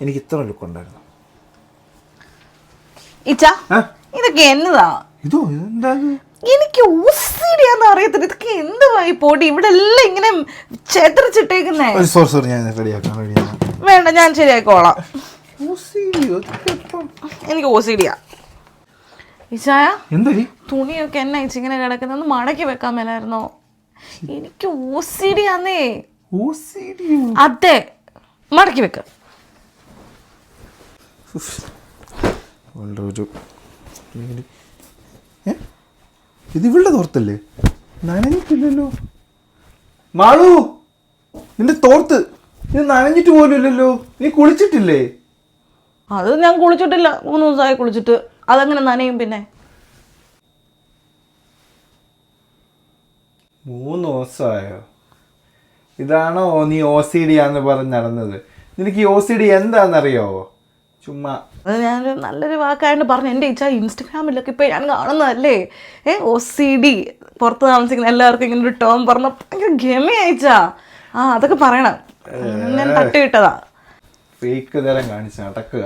എനിക്ക് ഇത്ര ലുക്ക് ഉണ്ടായിരുന്നു. ഇതൊക്കെ എന്നതാ? ഇതോ എന്താ? എനിക്ക് OCD-യാന്ന് അറിയത്തില്ല. ഇതൊക്കെ എന്തുവായി പോടി? ഇവിടെ എല്ലാം ഇങ്ങനെ ചെതറിച്ചിട്ടേക്കുന്നേ. സോറി ഞാൻ റെഡിയാക്കാം. വേണ്ട, ഞാൻ ശരിയാക്കോളാം. എനിക്ക് OCD-യാ. ഇച്ചായ, തുണിയൊക്കെ എന്നാ ഇച്ചിങ്ങനെ കിടക്കുന്നത്? മടക്കി വെക്കാൻ മേലായിരുന്നോ? എനിക്ക് OCD-യാന്നേ. അതെ, മടക്കി വെക്ക. ഇത് ഇവളുടെ തോർത്തല്ലേ? നനഞ്ഞിട്ടില്ലല്ലോ. മാളു, നിന്റെ തോർത്ത് ഇത് നനഞ്ഞിട്ട് പോലും ഇല്ലല്ലോ. നീ കുളിച്ചിട്ടില്ലേ? അത് ഞാൻ കുളിച്ചിട്ടില്ല. 3 ദിവസമായി കുളിച്ചിട്ട്. അതങ്ങനെ നനയും പിന്നെ? 3 ദിവസമായോ? ഇതാണോ നീ OCD ആന്ന് പറഞ്ഞ് നടന്നത്? നിനക്ക് ഈ OCD എന്താണെന്നറിയാവോ? ചുമ്മാ അത് ഞാനൊരു നല്ലൊരു വാക്കായിട്ട് പറഞ്ഞു. എൻ്റെ ഇച്ഛ ഇൻസ്റ്റഗ്രാമിലൊക്കെ ഇപ്പോൾ ഞാൻ കാണുന്നതല്ലേ, OCD പുറത്ത് താമസിക്കുന്ന എല്ലാവർക്കും ഇങ്ങനെ ഒരു ടേം പറഞ്ഞ ഭയങ്കര ഗമയച്ചാ. അതൊക്കെ പറയണം. ഞാൻ തട്ടി വിട്ടതാ. ഫേക്ക് തരം കാണിച്ച് നടക്കുക.